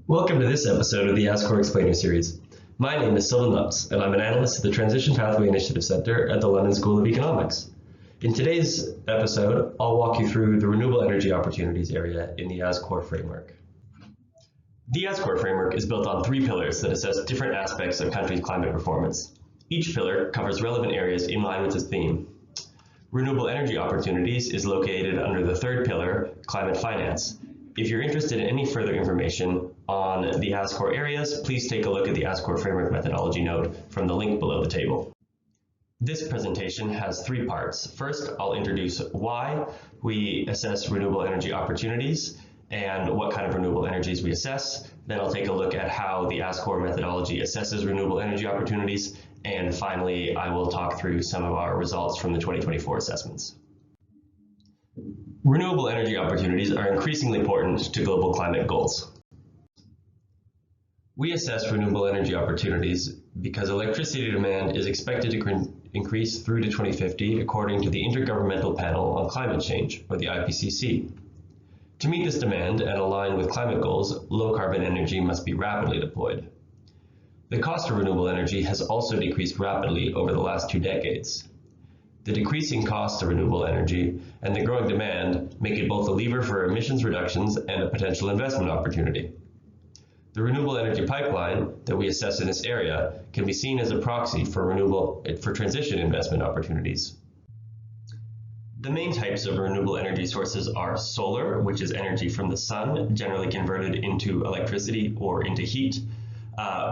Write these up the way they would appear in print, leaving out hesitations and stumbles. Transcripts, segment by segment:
Welcome to this episode of the ASCOR Explainer series. My name is Sylvan Lutz, and I'm an analyst at the Transition Pathway Initiative Centre at the London School of Economics. In today's episode, I'll walk you through the renewable energy opportunities area in the ASCOR framework. The ASCOR framework is built on three pillars that assess different aspects of countries' climate performance. Each pillar covers relevant areas in line with its theme. Renewable energy opportunities is located under the third pillar, climate finance. If you're interested in any further information on the ASCOR areas, please take a look at the ASCOR framework methodology note from the link below the table. This presentation has three parts. First, I'll introduce why we assess renewable energy opportunities and what kind of renewable energies we assess. Then I'll take a look at how the ASCOR methodology assesses renewable energy opportunities. And finally, I will talk through some of our results from the 2024 assessments. Renewable energy opportunities are increasingly important to global climate goals. We assess renewable energy opportunities because electricity demand is expected to increase through to 2050 according to the Intergovernmental Panel on Climate Change, or the IPCC. To meet this demand and align with climate goals, low-carbon energy must be rapidly deployed. The cost of renewable energy has also decreased rapidly over the last 2 decades. The decreasing cost of renewable energy and the growing demand make it both a lever for emissions reductions and a potential investment opportunity. The renewable energy pipeline that we assess in this area can be seen as a proxy for transition investment opportunities. The main types of renewable energy sources are solar, which is energy from the sun, generally converted into electricity or into heat.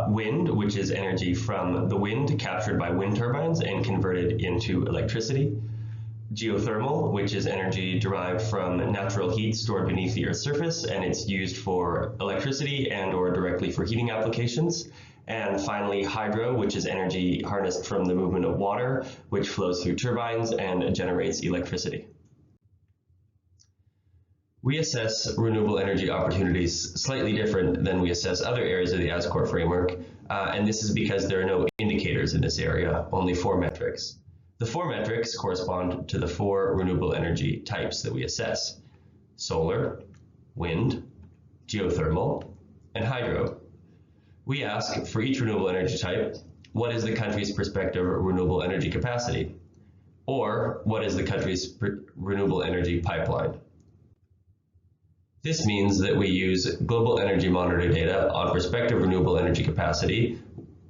Wind, which is energy from the wind captured by wind turbines and converted into electricity. Geothermal, which is energy derived from natural heat stored beneath the Earth's surface, and it's used for electricity and or directly for heating applications. And finally, hydro, which is energy harnessed from the movement of water, which flows through turbines and generates electricity. We assess renewable energy opportunities slightly different than we assess other areas of the ASCOR framework, and this is because there are no indicators in this area, only 4 metrics. The 4 metrics correspond to the 4 renewable energy types that we assess: solar, wind, geothermal, and hydro. We ask for each renewable energy type, what is the country's prospective renewable energy capacity? Or what is the country's renewable energy pipeline? This means that we use global energy monitor data on prospective renewable energy capacity,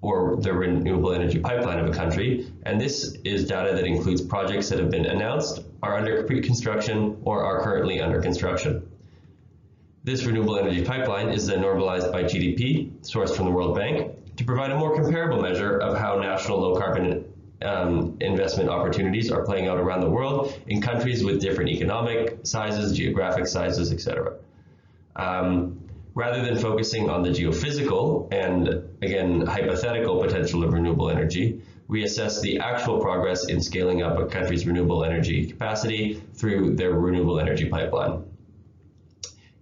or the renewable energy pipeline of a country, and this is data that includes projects that have been announced, are under pre-construction, or are currently under construction. This renewable energy pipeline is then normalized by GDP, sourced from the World Bank, to provide a more comparable measure of how national low-carbon investment opportunities are playing out around the world in countries with different economic sizes, geographic sizes, etc. Rather than focusing on the geophysical and, again, hypothetical potential of renewable energy, we assess the actual progress in scaling up a country's renewable energy capacity through their renewable energy pipeline.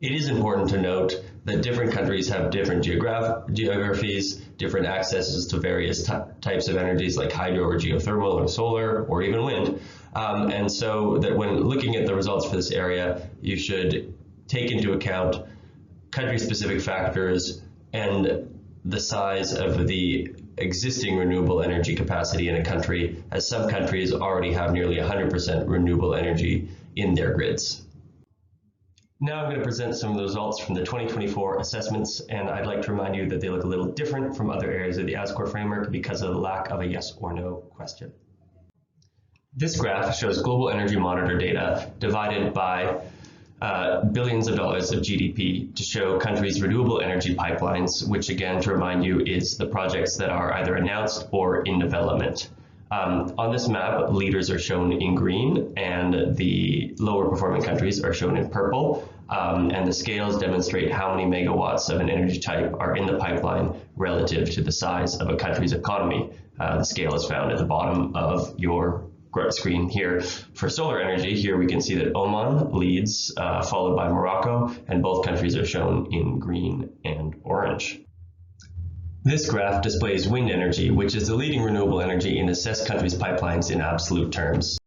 It is important to note that different countries have different geographies, different accesses to various types of energies like hydro or geothermal or solar or even wind. And so that when looking at the results for this area, you should take into account country-specific factors and the size of the existing renewable energy capacity in a country, as some countries already have nearly 100% renewable energy in their grids. Now I'm going to present some of the results from the 2024 assessments, and I'd like to remind you that they look a little different from other areas of the ASCOR framework because of the lack of a yes or no question. This graph shows global energy monitor data divided by billions of dollars of GDP to show countries' renewable energy pipelines, which again, to remind you, is the projects that are either announced or in development. On this map, leaders are shown in green and the lower performing countries are shown in purple, and the scales demonstrate how many megawatts of an energy type are in the pipeline relative to the size of a country's economy. The scale is found at the bottom of your screen here. For solar energy, here we can see that Oman leads, followed by Morocco, and both countries are shown in green and orange. This graph displays wind energy, which is the leading renewable energy in assessed countries' pipelines in absolute terms.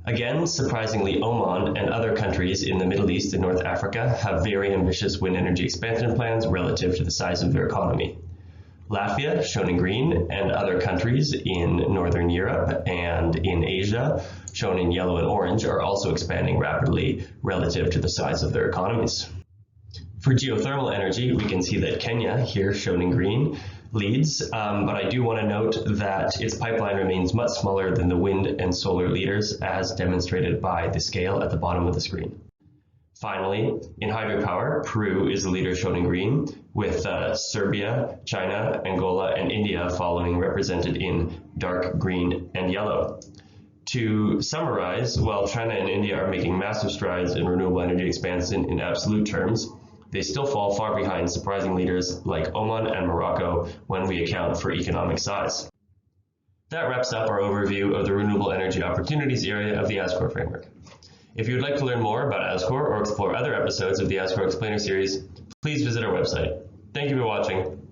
Again, surprisingly, Oman and other countries in the Middle East and North Africa have very ambitious wind energy expansion plans relative to the size of their economy. Latvia, shown in green, and other countries in Northern Europe and in Asia, shown in yellow and orange, are also expanding rapidly relative to the size of their economies. For geothermal energy, we can see that Kenya, here shown in green, leads, but I do want to note that its pipeline remains much smaller than the wind and solar leaders, as demonstrated by the scale at the bottom of the screen. Finally, in hydropower, Peru is the leader shown in green, with Serbia, China, Angola, and India following, represented in dark green and yellow. To summarize, while China and India are making massive strides in renewable energy expansion in absolute terms, they still fall far behind surprising leaders like Oman and Morocco when we account for economic size. That wraps up our overview of the renewable energy opportunities area of the ASCOR framework. If you would like to learn more about ASCOR or explore other episodes of the ASCOR Explainer series, please visit our website. Thank you for watching.